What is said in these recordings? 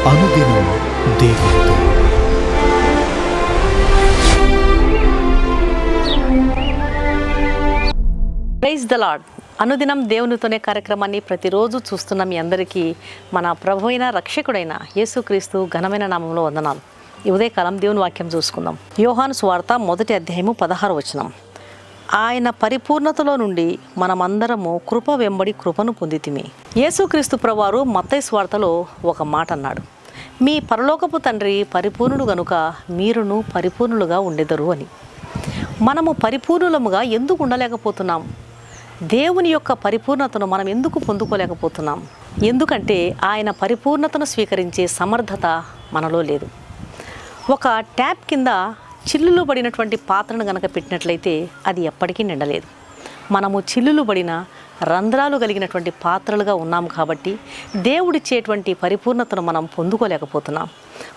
అనుదినం దేవునితో. Praise the Lord. అనుదినం దేవునితోనే కార్యక్రమాన్ని ప్రతిరోజు చూస్తున్న మీ అందరికీ మన ప్రభు అయిన రక్షకుడైన యేసుక్రీస్తు ఘనమైన నామంలో వందనాలు. ఈ ఉదయకాలం దేవుని వాక్యం చూసుకుందాం. యోహాను సువార్త 1వ అధ్యాయము 16వ వచనం. ఆయన పరిపూర్ణతలో నుండి మనమందరము కృప వెంబడి కృపను పొందితిమి. యేసుక్రీస్తు ప్రభువారు మత్తయి సువార్తలో ఒక మాట అన్నాడు, మీ పరలోకపు తండ్రి పరిపూర్ణుడు గనుక మీరును పరిపూర్ణులుగా ఉండెదరు అని. మనము పరిపూర్ణులముగా ఎందుకు ఉండలేకపోతున్నాం? దేవుని యొక్క పరిపూర్ణతను మనం ఎందుకు పొందుకోలేకపోతున్నాం? ఎందుకంటే ఆయన పరిపూర్ణతను స్వీకరించే సమర్థత మనలో లేదు. ఒక ట్యాప్ కింద చిల్లులు పడినటువంటి పాత్రను గనక పెట్టినట్లయితే అది ఎప్పటికీ నిండలేదు. మనము చిల్లులు పడిన రంధ్రాలు కలిగినటువంటి పాత్రలుగా ఉన్నాం కాబట్టి దేవుడిచ్చేటువంటి పరిపూర్ణతను మనం పొందుకోలేకపోతున్నాం.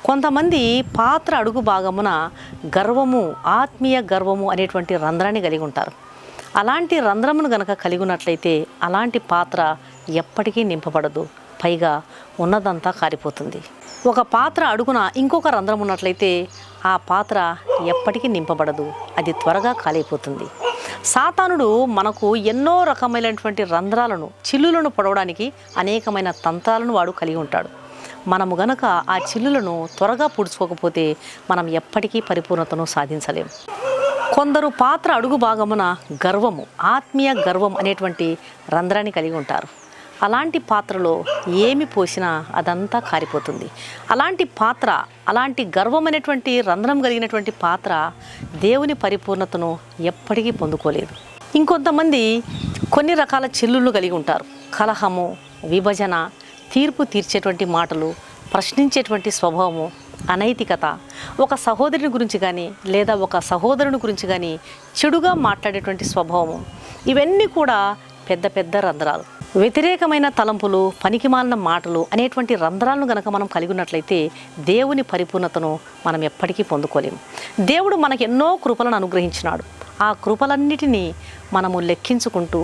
కొంతమంది పాత్ర అడుగు భాగమున గర్వము, ఆత్మీయ గర్వము అనేటువంటి రంధ్రాన్ని కలిగి ఉంటారు. అలాంటి రంధ్రమును గనక కలిగి ఉన్నట్లయితే అలాంటి పాత్ర ఎప్పటికీ నింపబడదు, పైగా ఉన్నదంతా కారిపోతుంది. ఒక పాత్ర అడుగున ఇంకొక రంధ్రం ఉన్నట్లయితే ఆ పాత్ర ఎప్పటికీ నింపబడదు, అది త్వరగా కాలిపోతుంది. సాతానుడు మనకు ఎన్నో రకమైనటువంటి రంధ్రాలను, చిల్లులను పొడవడానికి అనేకమైన తంత్రాలను వాడు కలిగి ఉంటాడు. మనము గనక ఆ చిల్లులను త్వరగా పుడుచుకోకపోతే మనం ఎప్పటికీ పరిపూర్ణతను సాధించలేము. కొందరు పాత్ర అడుగు భాగమున గర్వము, ఆత్మీయ గర్వం అనేటువంటి రంధ్రాన్ని కలిగి ఉంటారు. అలాంటి పాత్రలో ఏమి పోసినా అదంతా కారిపోతుంది. అలాంటి పాత్ర, అలాంటి గర్వం అనేటువంటి రంధ్రం కలిగినటువంటి పాత్ర దేవుని పరిపూర్ణతను ఎప్పటికీ పొందుకోలేదు. ఇంకొంతమంది కొన్ని రకాల చిల్లులు కలిగి ఉంటారు. కలహము, విభజన, తీర్పు తీర్చేటువంటి మాటలు, ప్రశ్నించేటువంటి స్వభావము, అనైతికత, ఒక సహోదరుని గురించి కానీ లేదా ఒక సహోదరుని గురించి కానీ చెడుగా మాట్లాడేటువంటి స్వభావము, ఇవన్నీ కూడా పెద్ద పెద్ద రంధ్రాలు. వ్యతిరేకమైన తలంపులు, పనికిమాలిన మాటలు అనేటువంటి రంధ్రాలను గనక మనం కలిగి ఉన్నట్లయితే దేవుని పరిపూర్ణతను మనం ఎప్పటికీ పొందుకోలేము. దేవుడు మనకు ఎన్నో కృపలను అనుగ్రహించినాడు. ఆ కృపలన్నిటినీ మనము లెక్కించుకుంటూ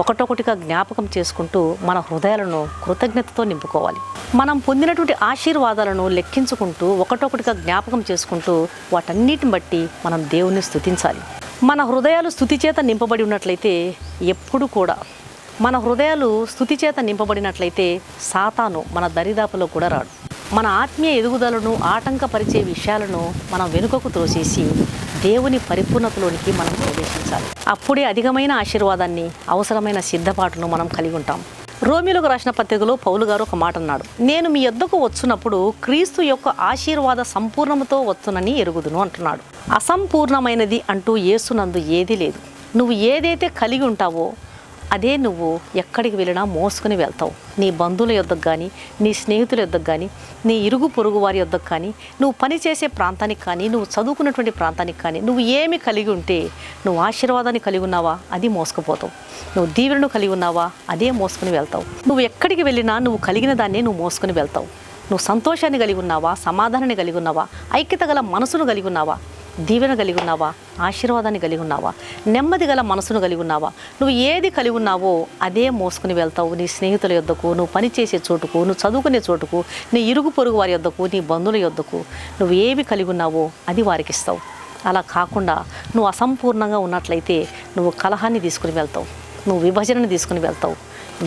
ఒకటొకటిగా జ్ఞాపకం చేసుకుంటూ మన హృదయాలను కృతజ్ఞతతో నింపుకోవాలి. మనం పొందినటువంటి ఆశీర్వాదాలను లెక్కించుకుంటూ ఒకటొకటిగా జ్ఞాపకం చేసుకుంటూ వాటన్నిటిని బట్టి మనం దేవుణ్ణి స్తుతించాలి. మన హృదయాలు స్తుతి చేత నింపబడి ఉన్నట్లయితే ఎప్పుడు కూడా మన హృదయాలు స్తుతి చేత నింపబడినట్లయితే సాతాను మన దరిదాపులో కూడా రాడు. మన ఆత్మీయ ఎదుగుదలను ఆటంకపరిచే విషయాలను మనం వెనుకకు త్రోసేసి దేవుని పరిపూర్ణతలోనికి మనం ప్రవేశించాలి. అప్పుడే అధికమైన ఆశీర్వాదాన్ని, అవసరమైన సిద్ధపాటును మనం కలిగి ఉంటాం. రోమీయులకు రాసిన పత్రికలో పౌలు గారు ఒక మాట అన్నాడు, నేను మీ యొద్దకు వచ్చున్నప్పుడు క్రీస్తు యొక్క ఆశీర్వాద సంపూర్ణముతో వచ్చునని ఎరుగుదును అంటున్నాడు. అసంపూర్ణమైనది అంటూ యేసునందు ఏదీ లేదు. నువ్వు ఏదైతే కలిగి ఉంటావో అదే నువ్వు ఎక్కడికి వెళ్ళినా మోసుకుని వెళ్తావు. నీ బంధువుల యొద్దకు కానీ, నీ స్నేహితుల యొద్దకు కానీ, నీ ఇరుగు పొరుగు వారి యొద్దకు కానీ, నువ్వు పనిచేసే ప్రాంతానికి కానీ, నువ్వు చదువుకున్నటువంటి ప్రాంతానికి కానీ, నువ్వు ఏమి కలిగి ఉంటే, నువ్వు ఆశీర్వాదాన్ని కలిగి ఉన్నావా అది మోసుకుపోతావు. నువ్వు దీవెనను కలిగి ఉన్నావా అదే మోసుకుని వెళ్తావు. నువ్వు ఎక్కడికి వెళ్ళినా నువ్వు కలిగిన దాన్నే నువ్వు మోసుకుని వెళ్తావు. నువ్వు సంతోషాన్ని కలిగి ఉన్నావా, సమాధానాన్ని కలిగి ఉన్నావా, ఐక్యత గల మనసును కలిగి ఉన్నావా, దీవెన కలిగి ఉన్నావా, ఆశీర్వాదాన్ని కలిగి ఉన్నావా, నెమ్మది గల మనసును కలిగి ఉన్నావా, నువ్వు ఏది కలిగి ఉన్నావో అదే మోసుకుని వెళ్తావు. నీ స్నేహితుల యొద్దకు, నువ్వు పనిచేసే చోటుకు, నువ్వు చదువుకునే చోటుకు, నీ ఇరుగు పొరుగు వారి యొద్దకు, నీ బంధువుల యొద్దకు నువ్వు ఏవి కలిగి ఉన్నావో అది వారికి ఇస్తావు. అలా కాకుండా నువ్వు అసంపూర్ణంగా ఉన్నట్లయితే నువ్వు కలహాన్ని తీసుకుని వెళ్తావు, నువ్వు విభజనని తీసుకుని వెళ్తావు,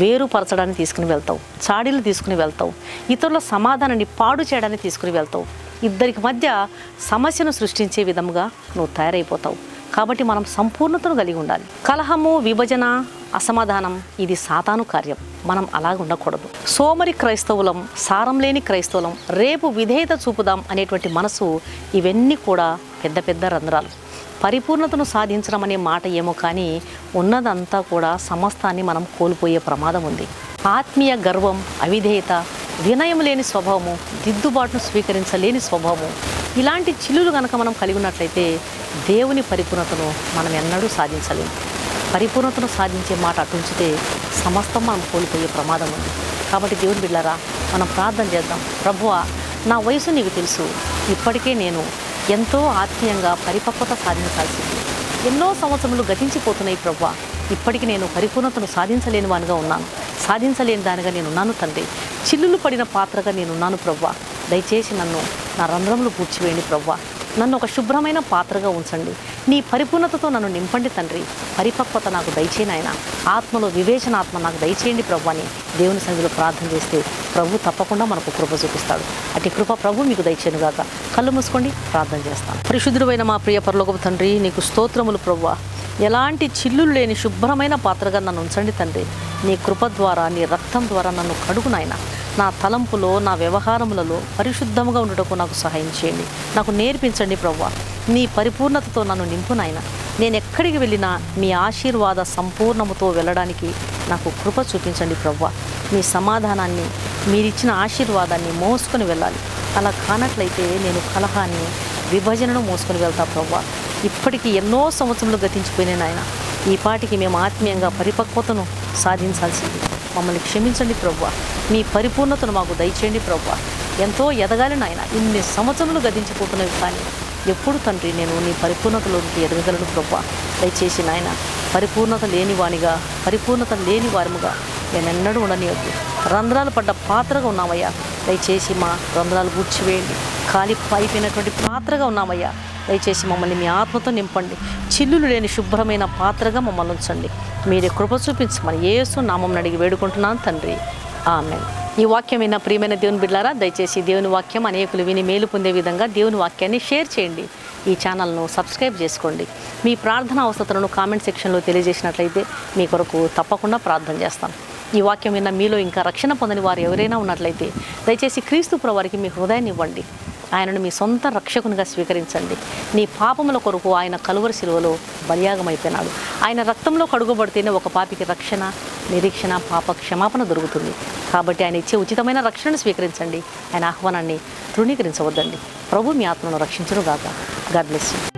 వేరుపరచడాన్ని తీసుకుని వెళ్తావు, చాడీలు తీసుకుని వెళ్తావు, ఇతరుల సమాధానాన్ని పాడు చేయడాన్ని తీసుకుని వెళ్తావు. ఇద్దరికి మధ్య సమస్యను సృష్టించే విధముగా నువ్వు తయారైపోతావు. కాబట్టి మనం సంపూర్ణతను కలిగి ఉండాలి. కలహము, విభజన, అసమాధానం ఇది సాతాను కార్యం. మనం అలాగ ఉండకూడదు. సోమరి క్రైస్తవులం, సారం లేని క్రైస్తవులం, రేపు విధేయత చూపుదాం అనేటువంటి మనసు, ఇవన్నీ కూడా పెద్ద పెద్ద రంధ్రాలు. పరిపూర్ణతను సాధించడం అనే మాట ఏమో కానీ ఉన్నదంతా కూడా సమస్తాన్ని మనం కోల్పోయే ప్రమాదం ఉంది. ఆత్మీయ గర్వం, అవిధేయత, వినయం లేని స్వభావము, దిద్దుబాటును స్వీకరించలేని స్వభావము, ఇలాంటి చిల్లులు కనుక మనం కలిగి ఉన్నట్లయితే దేవుని పరిపూర్ణతను మనం ఎన్నడూ సాధించలేము. పరిపూర్ణతను సాధించే మాట అటుంచితే సమస్తం మనం కోల్పోయే ప్రమాదం ఉంది. కాబట్టి దేవుని బిడ్డలారా, మనం ప్రార్థన చేద్దాం. ప్రభువా, నా వయసు నీకు తెలుసు, ఇప్పటికే నేను ఎంతో ఆత్మీయంగా పరిపక్వత సాధించాల్సింది. ఎన్నో సంవత్సరములు గతించిపోతున్నాయి ప్రభువా, ఇప్పటికి నేను పరిపూర్ణతను సాధించలేని వానిగా ఉన్నాను, సాధించలేని దానిగా నేనున్నాను తండ్రి. చిల్లులు పడిన పాత్రగా నేనున్నాను ప్రభువా. దయచేసి నన్ను నా రంధ్రములు పూడ్చివేయండి ప్రవ్వా. నన్ను ఒక శుభ్రమైన పాత్రగా ఉంచండి. నీ పరిపూర్ణతతో నన్ను నింపండి తండ్రి. పరిపక్వత నాకు దయచేయండి ఆయన. ఆత్మలో వివేచనాత్మ నాకు దయచేయండి ప్రభు అని దేవుని సన్నిధిలో ప్రార్థన చేస్తే ప్రభు తప్పకుండా మనకు కృప చూపిస్తాడు. అటు కృప ప్రభు మీకు దయచేయనుగాక. కళ్ళు మూసుకోండి, ప్రార్థన చేస్తాను. పరిశుద్ధుడైన మా ప్రియ పరలోకపు తండ్రి, నీకు స్తోత్రములు ప్రభువా. ఎలాంటి చిల్లులు లేని శుభ్రమైన పాత్రగా నన్ను ఉంచండి తండ్రి. నీ కృప ద్వారా, నీ రక్తం ద్వారా నన్ను కడుగు నాయనా. నా తలంపులో, నా వ్యవహారములలో పరిశుద్ధంగా ఉండటకు నాకు సహాయం చేయండి. నాకు నేర్పించండి ప్రభువా. నీ పరిపూర్ణతతో నన్ను నింపు నాయనా. నేను ఎక్కడికి వెళ్ళినా మీ ఆశీర్వాద సంపూర్ణముతో వెళ్ళడానికి నాకు కృప చూపించండి ప్రభువా. మీ సమాధానాన్ని, మీరిచ్చిన ఆశీర్వాదాన్ని మోసుకొని వెళ్ళాలి. అలా కానట్లయితే నేను కలహాన్ని, విభజనను మోసుకొని వెళ్తా ప్రభువా. ఇప్పటికీ ఎన్నో సంవత్సరాలు గతించిపోయినాయి నాయన. ఈ పాటికి మేము ఆత్మీయంగా పరిపక్వతను సాధించాల్సింది. మమ్మల్ని క్షమించండి ప్రభువా. మీ పరిపూర్ణతను మాకు దయచేయండి ప్రభువా. ఎంతో ఎదగాలి నాయన. ఇన్ని సంవత్సరాలు గతించిపోతున్నవి కానీ ఎప్పుడు తండ్రి నేను నీ పరిపూర్ణతలోకి ఎదగగలను ప్రభువా. దయచేసి నాయన, పరిపూర్ణత లేని వానిగా, పరిపూర్ణత లేని వారముగా నేనెన్నడూ ఉండనియొద్దు. రంధ్రాలు పడ్డ పాత్రగా ఉన్నామయ్యా. దయచేసి మా రంధ్రాలు గుర్చివేయండి. కాలి అయిపోయినటువంటి పాత్రగా ఉన్నామయ్యా. దయచేసి మమ్మల్ని మీ ఆత్మతో నింపండి. చిల్లులు లేని శుభ్రమైన పాత్రగా మమ్మల్ని ఉంచండి. మీరే కృప చూపించమని యేసు నామం అడిగి వేడుకుంటున్నాను తండ్రి. ఆమేన్. ఈ వాక్యమైన ప్రియమైన దేవుని బిడ్డలారా, దయచేసి దేవుని వాక్యం అనేకులు విని మేలు పొందే విధంగా దేవుని వాక్యాన్ని షేర్ చేయండి. ఈ ఛానల్ను సబ్స్క్రైబ్ చేసుకోండి. మీ ప్రార్థన అవసరతలను కామెంట్ సెక్షన్లో తెలియజేసినట్లయితే మీ కొరకు తప్పకుండా ప్రార్థన చేస్తాం. ఈ వాక్యం విన్న మీలో ఇంకా రక్షణ పొందని వారు ఎవరైనా ఉన్నట్లయితే దయచేసి క్రీస్తు ప్రభువారికి మీ హృదయాన్ని ఇవ్వండి. ఆయనను మీ సొంత రక్షకునిగా స్వీకరించండి. నీ పాపముల కొరకు ఆయన కలువరి శిలువలో బలియాగమైపోయినాడు. ఆయన రక్తంలో కడుగబడితేనే ఒక పాపికి రక్షణ, నిరీక్షణ, పాప క్షమాపణ దొరుకుతుంది. కాబట్టి ఆయన ఇచ్చే ఉచితమైన రక్షణను స్వీకరించండి. ఆయన ఆహ్వానాన్ని తృణీకరించవద్దండి. ప్రభు మీ ఆత్మను రక్షించును గాక. God bless you.